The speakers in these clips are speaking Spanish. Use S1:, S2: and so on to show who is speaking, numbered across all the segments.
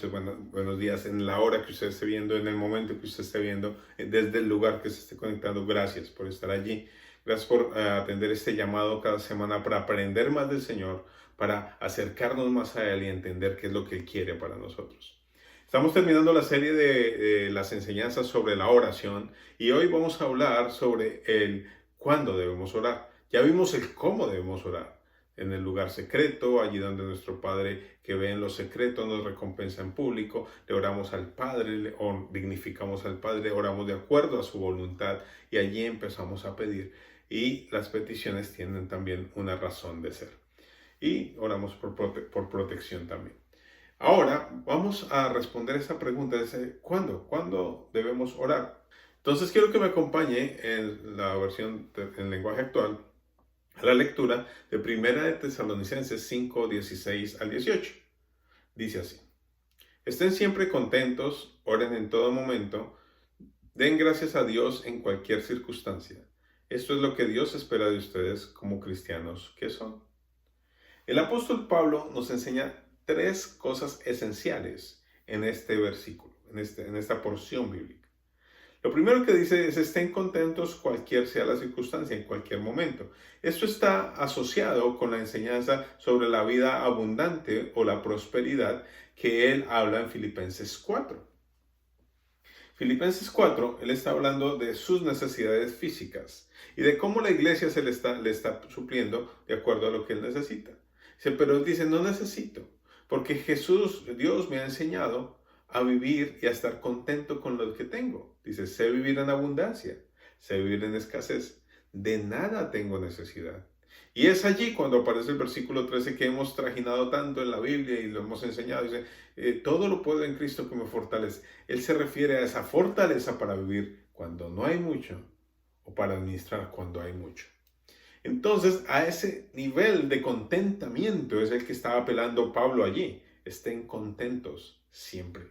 S1: noches, buenos días, en la hora que usted esté viendo, en el momento que usted esté viendo, desde el lugar que se esté conectando. Gracias por estar allí. Gracias por atender este llamado cada semana para aprender más del Señor, para acercarnos más a Él y entender qué es lo que Él quiere para nosotros. Estamos terminando la serie de las enseñanzas sobre la oración y hoy vamos a hablar sobre el cuándo debemos orar. Ya vimos el cómo debemos orar en el lugar secreto, allí donde nuestro Padre que ve en lo secreto nos recompensa en público, le oramos al Padre, dignificamos al Padre, oramos de acuerdo a su voluntad y allí empezamos a pedir. Y las peticiones tienen también una razón de ser. Y oramos por protección también. Ahora vamos a responder esa pregunta, ¿cuándo? ¿Cuándo debemos orar? Entonces quiero que me acompañe en la versión en lenguaje actual a la lectura de Primera de Tesalonicenses 5, 16 al 18. Dice así: estén siempre contentos, oren en todo momento, den gracias a Dios en cualquier circunstancia. Esto es lo que Dios espera de ustedes como cristianos que son. El apóstol Pablo nos enseña tres cosas esenciales en este versículo, en esta porción bíblica. Lo primero que dice es: estén contentos cualquier sea la circunstancia, en cualquier momento. Esto está asociado con la enseñanza sobre la vida abundante o la prosperidad que él habla en Filipenses 4. Filipenses 4, él está hablando de sus necesidades físicas y de cómo la iglesia le está supliendo de acuerdo a lo que él necesita. Pero él dice: no necesito, porque Jesús, Dios me ha enseñado a vivir y a estar contento con lo que tengo. Dice: sé vivir en abundancia, sé vivir en escasez, de nada tengo necesidad. Y es allí cuando aparece el versículo 13 que hemos trajinado tanto en la Biblia y lo hemos enseñado. Dice: todo lo puedo en Cristo que me fortalece. Él se refiere a esa fortaleza para vivir cuando no hay mucho o para administrar cuando hay mucho. Entonces, a ese nivel de contentamiento es el que estaba apelando Pablo allí. Estén contentos siempre.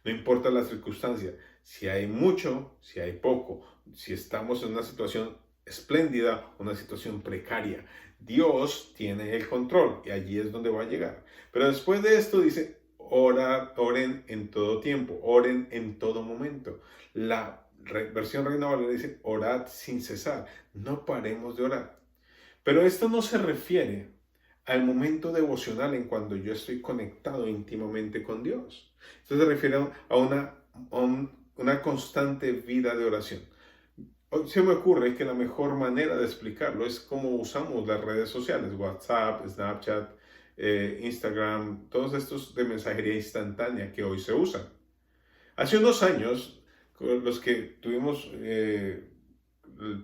S1: No importa la circunstancia, si hay mucho, si hay poco, si estamos en una situación espléndida, una situación precaria. Dios tiene el control y allí es donde va a llegar. Pero después de esto dice: oren en todo tiempo, oren en todo momento. La versión Reina Valera dice: orad sin cesar. No paremos de orar. Pero esto no se refiere al momento devocional en cuando yo estoy conectado íntimamente con Dios. Esto se refiere a una constante vida de oración. Hoy se me ocurre que la mejor manera de explicarlo es cómo usamos las redes sociales: WhatsApp, Snapchat, Instagram, todos estos de mensajería instantánea que hoy se usan. Hace unos años, los que tuvimos el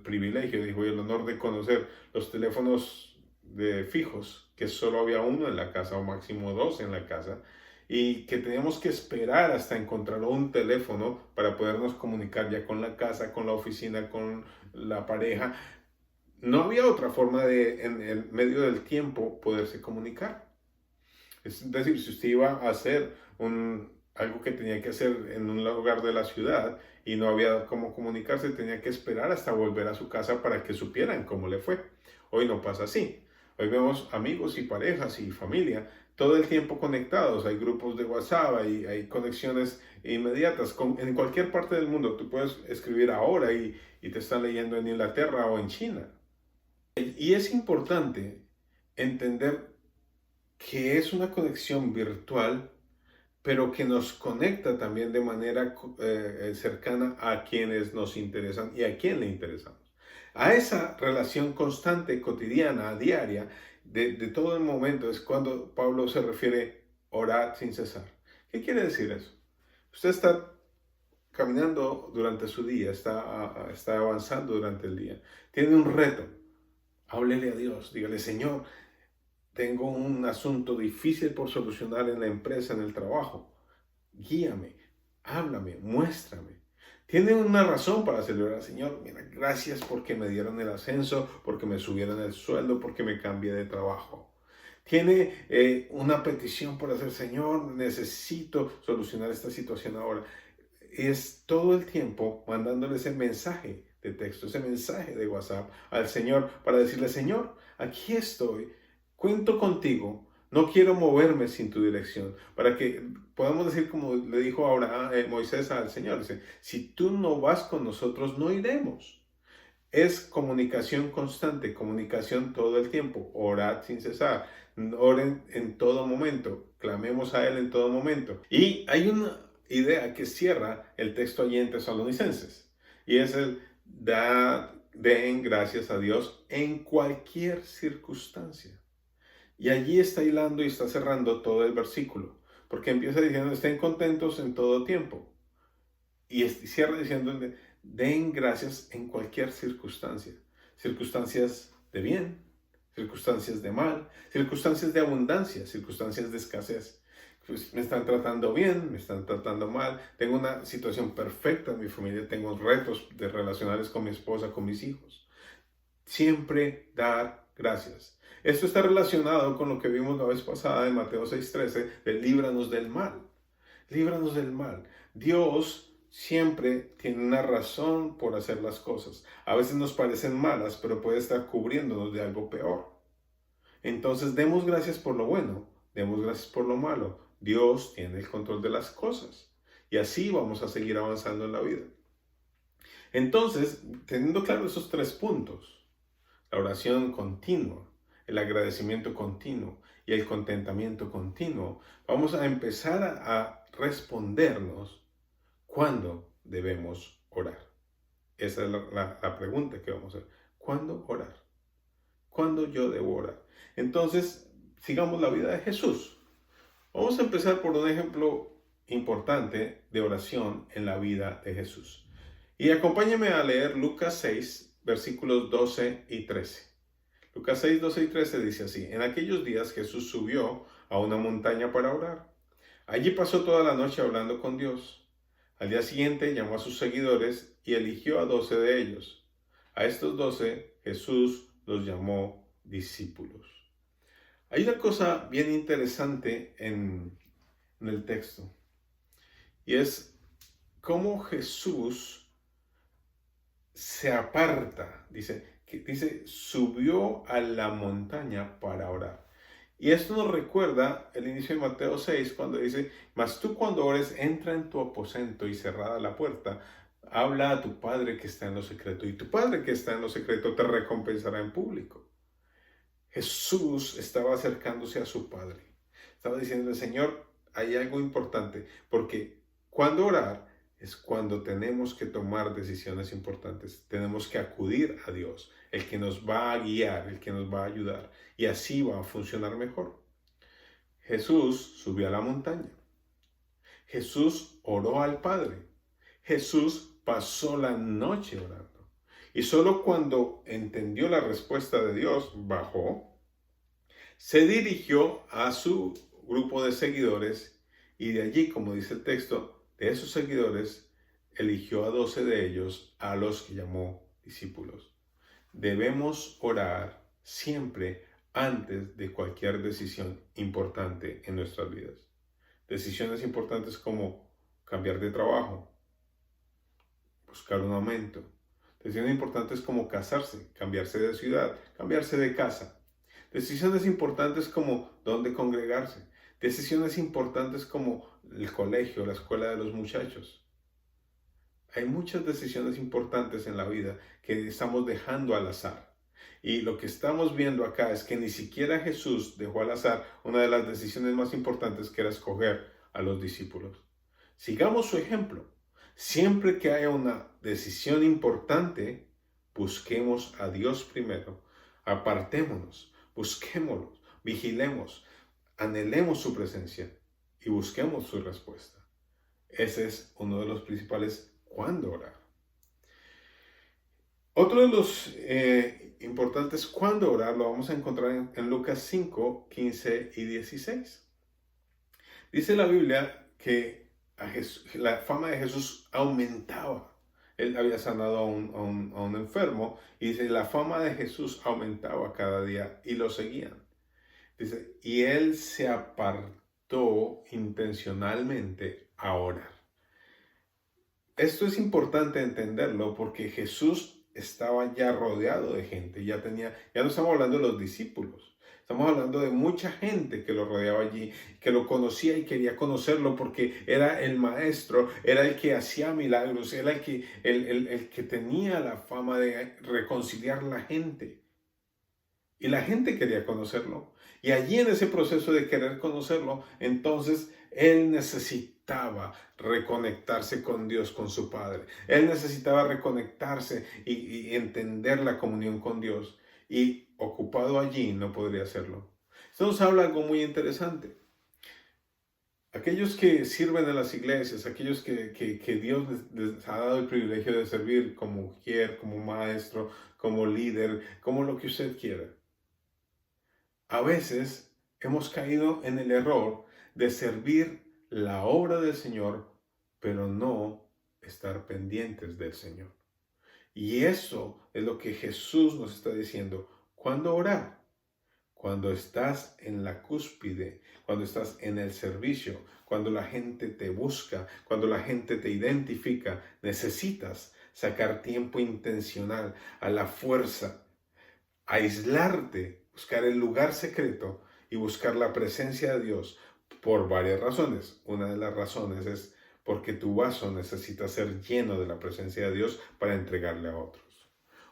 S1: privilegio, digo, y el honor de conocer los teléfonos de fijos, que solo había uno en la casa o máximo dos en la casa, y que teníamos que esperar hasta encontrar un teléfono para podernos comunicar ya con la casa, con la oficina, con la pareja. No había otra forma de, en medio del tiempo, poderse comunicar. Es decir, si usted iba a hacer algo que tenía que hacer en un lugar de la ciudad y no había cómo comunicarse, tenía que esperar hasta volver a su casa para que supieran cómo le fue. Hoy no pasa así. Hoy vemos amigos y parejas y familia todo el tiempo conectados. Hay grupos de WhatsApp, hay conexiones inmediatas. En cualquier parte del mundo tú puedes escribir ahora y te están leyendo en Inglaterra o en China. Y es importante entender que es una conexión virtual, pero que nos conecta también de manera cercana a quienes nos interesan y a quién le interesamos. A esa relación constante, cotidiana, diaria, de todo el momento, es cuando Pablo se refiere orar sin cesar. ¿Qué quiere decir eso? Usted está caminando durante su día, está avanzando durante el día, tiene un reto. Háblele a Dios, dígale: Señor, tengo un asunto difícil por solucionar en la empresa, en el trabajo. Guíame, háblame, muéstrame. Tiene una razón para celebrar: Señor, mira, gracias porque me dieron el ascenso, porque me subieron el sueldo, porque me cambié de trabajo. Tiene una petición por hacer: Señor, necesito solucionar esta situación ahora. Es todo el tiempo mandándole ese mensaje de texto, ese mensaje de WhatsApp al Señor para decirle: Señor, aquí estoy, cuento contigo, No quiero moverme sin tu dirección. Para que podamos decir como le dijo ahora Moisés al Señor, dice, si tú no vas con nosotros, no iremos. Es comunicación constante, comunicación todo el tiempo. Orad sin cesar. Oren en todo momento. Clamemos a Él en todo momento. Y hay una idea que cierra el texto allí en Tesalonicenses. Y es el den gracias a Dios en cualquier circunstancia. Y allí está hilando y está cerrando todo el versículo. Porque empieza diciendo, estén contentos en todo tiempo. Y cierra diciendo, den gracias en cualquier circunstancia. Circunstancias de bien, circunstancias de mal, circunstancias de abundancia, circunstancias de escasez. Pues me están tratando bien, me están tratando mal, tengo una situación perfecta en mi familia, tengo retos de relacionales con mi esposa, con mis hijos. Siempre dar gracias. Esto está relacionado con lo que vimos la vez pasada en Mateo 6:13, de líbranos del mal. Líbranos del mal. Dios siempre tiene una razón por hacer las cosas. A veces nos parecen malas, pero puede estar cubriéndonos de algo peor. Entonces demos gracias por lo bueno, demos gracias por lo malo. Dios tiene el control de las cosas. Y así vamos a seguir avanzando en la vida. Entonces, teniendo claro esos 3 puntos, la oración continua, el agradecimiento continuo y el contentamiento continuo, vamos a empezar a respondernos cuándo debemos orar. Esa es la pregunta que vamos a hacer. ¿Cuándo orar? ¿Cuándo yo debo orar? Entonces, sigamos la vida de Jesús. Vamos a empezar por un ejemplo importante de oración en la vida de Jesús. Y acompáñame a leer Lucas 6, versículos 12 y 13. Lucas 6, 12 y 13 dice así: en aquellos días Jesús subió a una montaña para orar. Allí pasó toda la noche hablando con Dios. Al día siguiente llamó a sus seguidores y eligió a 12 de ellos. A estos 12 Jesús los llamó discípulos. Hay una cosa bien interesante en el texto, y es cómo Jesús se aparta, dice, subió a la montaña para orar. Y esto nos recuerda el inicio de Mateo 6, cuando dice, mas tú cuando ores, entra en tu aposento y cerrada la puerta, habla a tu Padre que está en lo secreto, y tu Padre que está en lo secreto te recompensará en público. Jesús estaba acercándose a su Padre. Estaba diciendo, Señor, hay algo importante, porque cuando orar es cuando tenemos que tomar decisiones importantes. Tenemos que acudir a Dios, el que nos va a guiar, el que nos va a ayudar, y así va a funcionar mejor. Jesús subió a la montaña. Jesús oró al Padre. Jesús pasó la noche orando. Y solo cuando entendió la respuesta de Dios, bajó, se dirigió a su grupo de seguidores y de allí, como dice el texto, de esos seguidores, eligió a 12 de ellos, a los que llamó discípulos. Debemos orar siempre antes de cualquier decisión importante en nuestras vidas. Decisiones importantes como cambiar de trabajo, buscar un aumento. Decisiones importantes como casarse, cambiarse de ciudad, cambiarse de casa. Decisiones importantes como dónde congregarse. Decisiones importantes como el colegio, la escuela de los muchachos. Hay muchas decisiones importantes en la vida que estamos dejando al azar. Y lo que estamos viendo acá es que ni siquiera Jesús dejó al azar una de las decisiones más importantes, que era escoger a los discípulos. Sigamos su ejemplo. Siempre que haya una decisión importante, busquemos a Dios primero. Apartémonos, busquémoslo, vigilemos, anhelemos su presencia y busquemos su respuesta. Ese es uno de los principales cuándo orar. Otro de los importantes cuándo orar lo vamos a encontrar en Lucas 5, 15 y 16. Dice la Biblia que la fama de Jesús aumentaba. Él había sanado a un enfermo y dice, la fama de Jesús aumentaba cada día y lo seguían. Dice, y él se apartó intencionalmente a orar. Esto es importante entenderlo porque Jesús estaba ya rodeado de gente, ya no estamos hablando de los discípulos, Estamos hablando de mucha gente que lo rodeaba allí, que lo conocía y quería conocerlo porque era el maestro, era el que hacía milagros, era el que tenía la fama de reconciliar a la gente. Y la gente quería conocerlo. Y allí en ese proceso de querer conocerlo, entonces él necesitaba reconectarse con Dios, con su Padre. Él necesitaba reconectarse y entender la comunión con Dios. Y ocupado allí no podría hacerlo. Esto nos habla algo muy interesante. Aquellos que sirven en las iglesias, aquellos que Dios les ha dado el privilegio de servir como mujer, como maestro, como líder, como lo que usted quiera. A veces hemos caído en el error de servir la obra del Señor, pero no estar pendientes del Señor. Y eso es lo que Jesús nos está diciendo. ¿Cuándo orar? Cuando estás en la cúspide, cuando estás en el servicio, cuando la gente te busca, cuando la gente te identifica, necesitas sacar tiempo intencional a la fuerza, aislarte, buscar el lugar secreto y buscar la presencia de Dios por varias razones. Una de las razones es porque tu vaso necesita ser lleno de la presencia de Dios para entregarle a otros.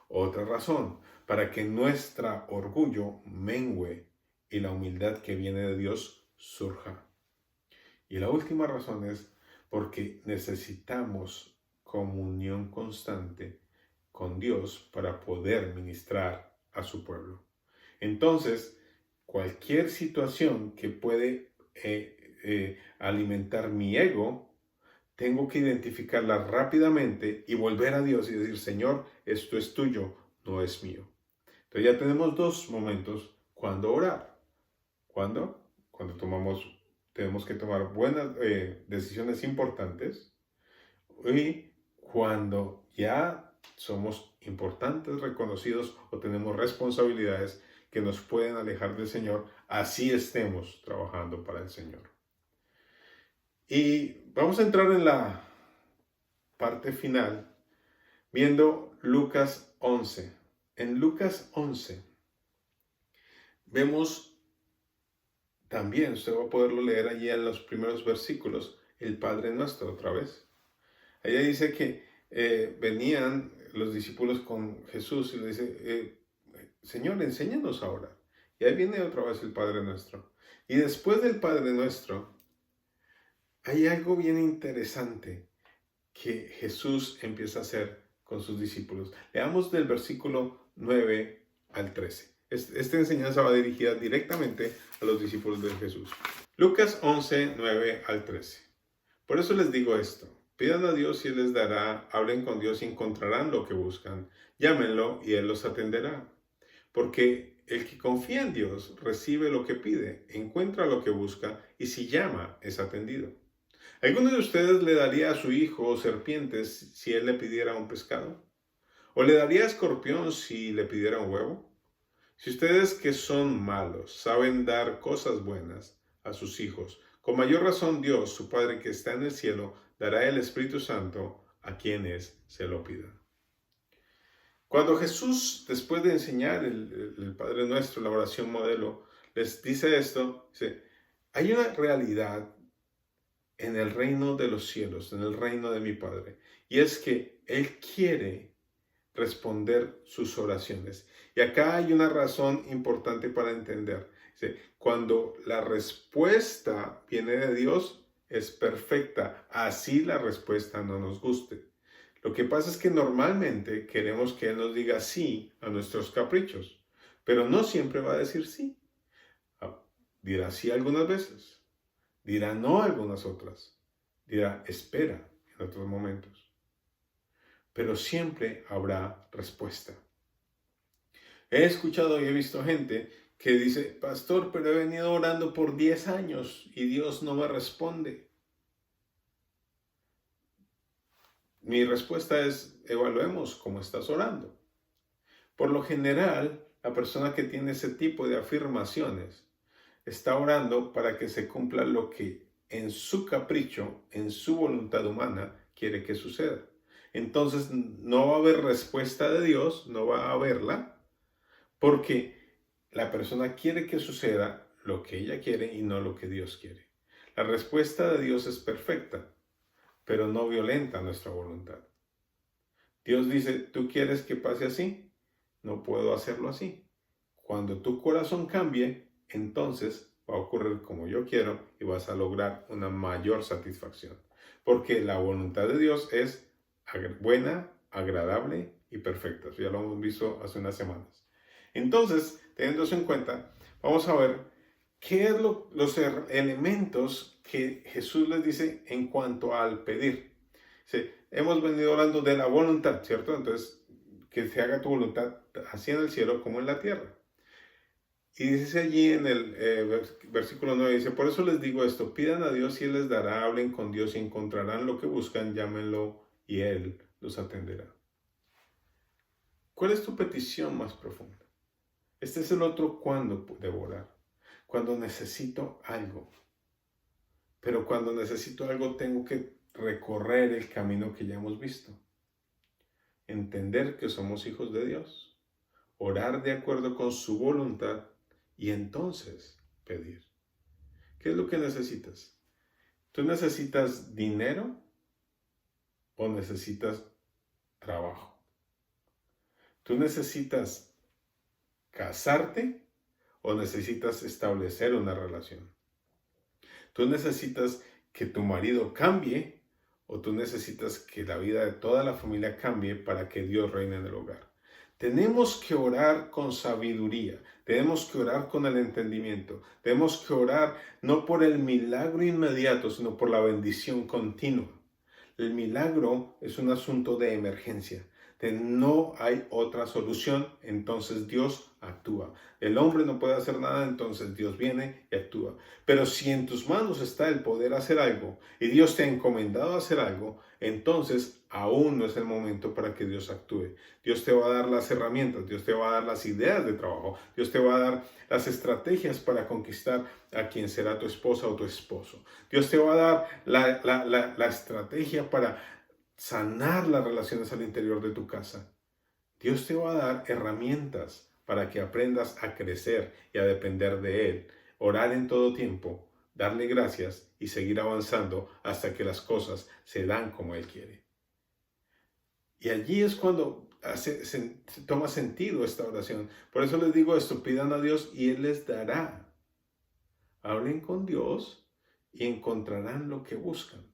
S1: Otra razón, para que nuestro orgullo mengüe y la humildad que viene de Dios surja. Y la última razón es porque necesitamos comunión constante con Dios para poder ministrar a su pueblo. Entonces, cualquier situación que puede alimentar mi ego, tengo que identificarla rápidamente y volver a Dios y decir, Señor, esto es tuyo, no es mío. Entonces ya tenemos dos momentos cuando orar. ¿Cuándo? Cuando tenemos que tomar buenas decisiones importantes y cuando ya somos importantes, reconocidos o tenemos responsabilidades que nos pueden alejar del Señor, así estemos trabajando para el Señor. Y vamos a entrar en la parte final viendo Lucas 11. En Lucas 11 vemos también, usted va a poderlo leer allí en los primeros versículos, el Padre Nuestro otra vez. Allá dice que venían los discípulos con Jesús y le dice, Señor, enséñanos ahora. Y ahí viene otra vez el Padre Nuestro. Y después del Padre Nuestro, hay algo bien interesante que Jesús empieza a hacer con sus discípulos. Leamos del versículo 9 al 13. Esta enseñanza va dirigida directamente a los discípulos de Jesús. Lucas 11, 9 al 13. Por eso les digo esto. Pidan a Dios y Él les dará. Hablen con Dios y encontrarán lo que buscan. Llámenlo y Él los atenderá. Porque el que confía en Dios recibe lo que pide, encuentra lo que busca y si llama es atendido. ¿Alguno de ustedes le daría a su hijo serpientes si él le pidiera un pescado? ¿O le daría escorpión si le pidiera un huevo? Si ustedes que son malos saben dar cosas buenas a sus hijos, con mayor razón Dios, su Padre que está en el cielo, dará el Espíritu Santo a quienes se lo pidan. Cuando Jesús, después de enseñar el Padre Nuestro, la oración modelo, les dice esto, dice, hay una realidad en el reino de los cielos, en el reino de mi Padre, y es que Él quiere responder sus oraciones. Y acá hay una razón importante para entender. Dice, cuando la respuesta viene de Dios, es perfecta, así la respuesta no nos guste. Lo que pasa es que normalmente queremos que Él nos diga sí a nuestros caprichos, pero no siempre va a decir sí. Dirá sí algunas veces, dirá no algunas otras, dirá espera en otros momentos, pero siempre habrá respuesta. He escuchado y he visto gente que dice, pastor, pero he venido orando por 10 años y Dios no me responde. Mi respuesta es, evaluemos cómo estás orando. Por lo general, la persona que tiene ese tipo de afirmaciones está orando para que se cumpla lo que en su capricho, en su voluntad humana, quiere que suceda. Entonces no va a haber respuesta de Dios, no va a haberla, porque la persona quiere que suceda lo que ella quiere y no lo que Dios quiere. La respuesta de Dios es perfecta, pero no violenta nuestra voluntad. Dios dice, ¿tú quieres que pase así? No puedo hacerlo así. Cuando tu corazón cambie, entonces va a ocurrir como yo quiero y vas a lograr una mayor satisfacción. Porque la voluntad de Dios es buena, agradable y perfecta. Eso ya lo hemos visto hace unas semanas. Entonces, teniendo eso en cuenta, vamos a ver qué es los elementos que Jesús les dice en cuanto al pedir. Sí, hemos venido hablando de la voluntad, ¿cierto? Entonces, que se haga tu voluntad así en el cielo como en la tierra. Y dice allí en el versículo 9, dice, por eso les digo esto, pidan a Dios y Él les dará, hablen con Dios y encontrarán lo que buscan, llámenlo y Él los atenderá. ¿Cuál es tu petición más profunda? Este es el otro cuando debo orar. Cuando necesito algo. Pero cuando necesito algo tengo que recorrer el camino que ya hemos visto. Entender que somos hijos de Dios. Orar de acuerdo con su voluntad y entonces pedir. ¿Qué es lo que necesitas? ¿Tú necesitas dinero o necesitas trabajo? ¿Tú necesitas casarte o necesitas establecer una relación? ¿Tú necesitas que tu marido cambie o tú necesitas que la vida de toda la familia cambie para que Dios reine en el hogar? Tenemos que orar con sabiduría, tenemos que orar con el entendimiento, tenemos que orar no por el milagro inmediato, sino por la bendición continua. El milagro es un asunto de emergencia, de no hay otra solución, entonces Dios actúa. El hombre no puede hacer nada, entonces Dios viene y actúa. Pero si en tus manos está el poder hacer algo y Dios te ha encomendado a hacer algo, entonces aún no es el momento para que Dios actúe. Dios te va a dar las herramientas, Dios te va a dar las ideas de trabajo, Dios te va a dar las estrategias para conquistar a quien será tu esposa o tu esposo. Dios te va a dar la estrategia para sanar las relaciones al interior de tu casa. Dios te va a dar herramientas para que aprendas a crecer y a depender de Él. Orar en todo tiempo, darle gracias y seguir avanzando hasta que las cosas se dan como Él quiere. Y allí es cuando toma sentido esta oración. Por eso les digo esto, pidan a Dios y Él les dará. Hablen con Dios y encontrarán lo que buscan.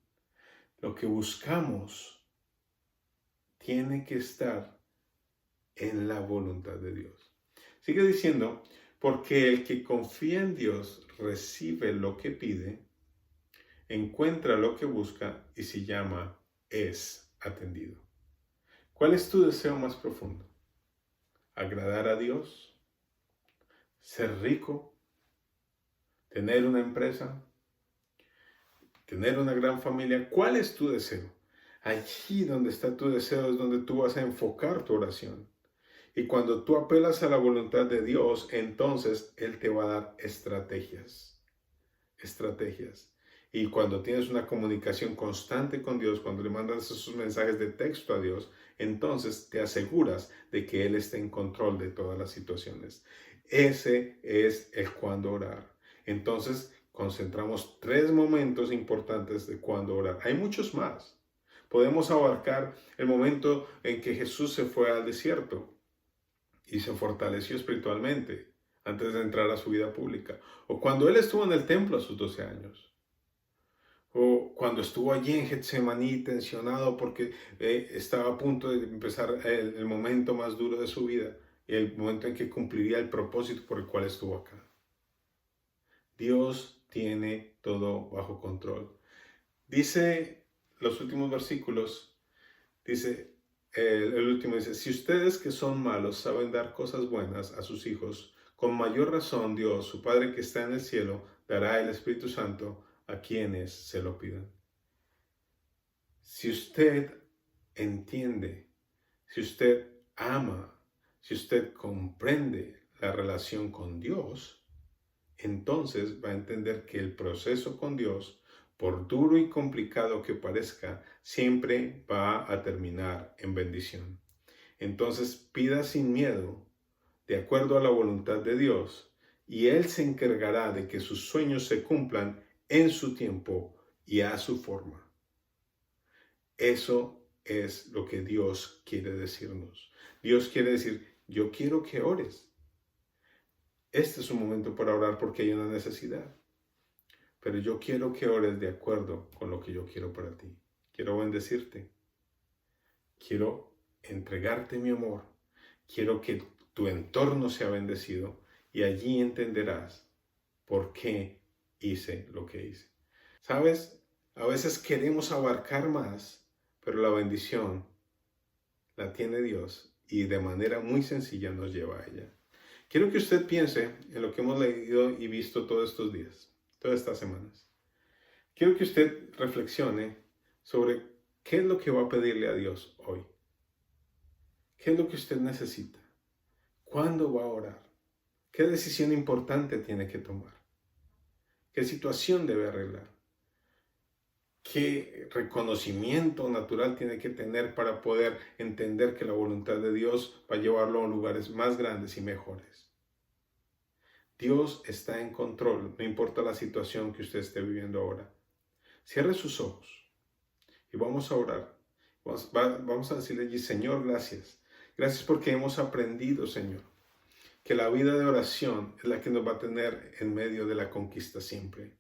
S1: Lo que buscamos tiene que estar en la voluntad de Dios. Sigue diciendo, porque el que confía en Dios recibe lo que pide, encuentra lo que busca y si llama, es atendido. ¿Cuál es tu deseo más profundo? ¿Agradar a Dios? ¿Ser rico? ¿Tener una empresa? ¿Tener una gran familia? ¿Cuál es tu deseo? Allí donde está tu deseo es donde tú vas a enfocar tu oración. Y cuando tú apelas a la voluntad de Dios, entonces Él te va a dar estrategias. Estrategias. Y cuando tienes una comunicación constante con Dios, cuando le mandas esos mensajes de texto a Dios, entonces te aseguras de que Él está en control de todas las situaciones. Ese es el cuándo orar. Entonces, concentramos 3 momentos importantes de cuándo orar. Hay muchos más. Podemos abarcar el momento en que Jesús se fue al desierto y se fortaleció espiritualmente antes de entrar a su vida pública. O cuando Él estuvo en el templo a sus 12 años. O cuando estuvo allí en Getsemaní tensionado porque estaba a punto de empezar el momento más duro de su vida. Y el momento en que cumpliría el propósito por el cual estuvo acá. Dios tiene todo bajo control. Dice los últimos versículos, dice, el último dice, si ustedes que son malos saben dar cosas buenas a sus hijos, con mayor razón Dios, su Padre que está en el cielo, dará el Espíritu Santo a quienes se lo pidan. Si usted entiende, si usted ama, si usted comprende la relación con Dios, entonces va a entender que el proceso con Dios, por duro y complicado que parezca, siempre va a terminar en bendición. Entonces pida sin miedo, de acuerdo a la voluntad de Dios, y Él se encargará de que sus sueños se cumplan en su tiempo y a su forma. Eso es lo que Dios quiere decirnos. Dios quiere decir, yo quiero que ores. Este es un momento para orar porque hay una necesidad. Pero yo quiero que ores de acuerdo con lo que yo quiero para ti. Quiero bendecirte. Quiero entregarte mi amor. Quiero que tu entorno sea bendecido y allí entenderás por qué hice lo que hice. ¿Sabes? A veces queremos abarcar más, pero la bendición la tiene Dios y de manera muy sencilla nos lleva a ella. Quiero que usted piense en lo que hemos leído y visto todos estos días, todas estas semanas. Quiero que usted reflexione sobre qué es lo que va a pedirle a Dios hoy. ¿Qué es lo que usted necesita? ¿Cuándo va a orar? ¿Qué decisión importante tiene que tomar? ¿Qué situación debe arreglar? ¿Qué reconocimiento natural tiene que tener para poder entender que la voluntad de Dios va a llevarlo a lugares más grandes y mejores? Dios está en control, no importa la situación que usted esté viviendo ahora. Cierre sus ojos y vamos a orar. Vamos a decirle allí, Señor, gracias. Gracias porque hemos aprendido, Señor, que la vida de oración es la que nos va a tener en medio de la conquista siempre.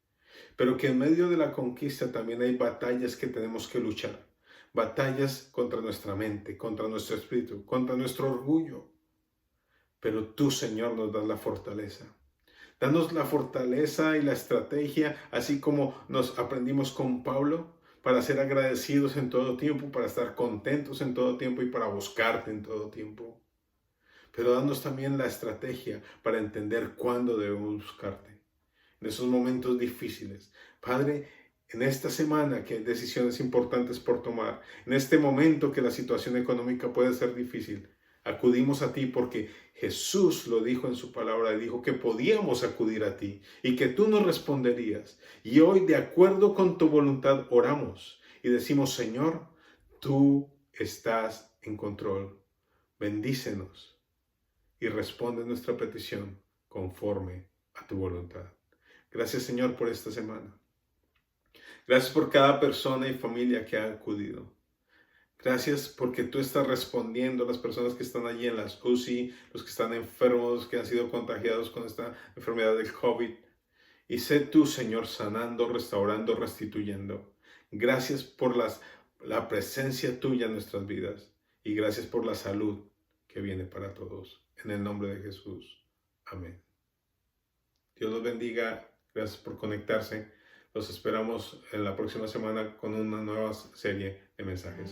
S1: Pero que en medio de la conquista también hay batallas que tenemos que luchar. Batallas contra nuestra mente, contra nuestro espíritu, contra nuestro orgullo. Pero tú, Señor, nos das la fortaleza. Danos la fortaleza y la estrategia, así como nos aprendimos con Pablo, para ser agradecidos en todo tiempo, para estar contentos en todo tiempo y para buscarte en todo tiempo. Pero danos también la estrategia para entender cuándo debemos buscarte. En esos momentos difíciles. Padre, en esta semana que hay decisiones importantes por tomar, en este momento que la situación económica puede ser difícil, acudimos a ti porque Jesús lo dijo en su palabra y dijo que podíamos acudir a ti y que tú nos responderías. Y hoy, de acuerdo con tu voluntad, oramos y decimos, Señor, tú estás en control. Bendícenos y responde nuestra petición conforme a tu voluntad. Gracias, Señor, por esta semana. Gracias por cada persona y familia que ha acudido. Gracias porque tú estás respondiendo a las personas que están allí en las UCI, los que están enfermos, los que han sido contagiados con esta enfermedad del COVID. Y sé tú, Señor, sanando, restaurando, restituyendo. Gracias por la presencia tuya en nuestras vidas. Y gracias por la salud que viene para todos. En el nombre de Jesús. Amén. Dios los bendiga. Gracias por conectarse. Los esperamos en la próxima semana con una nueva serie de mensajes.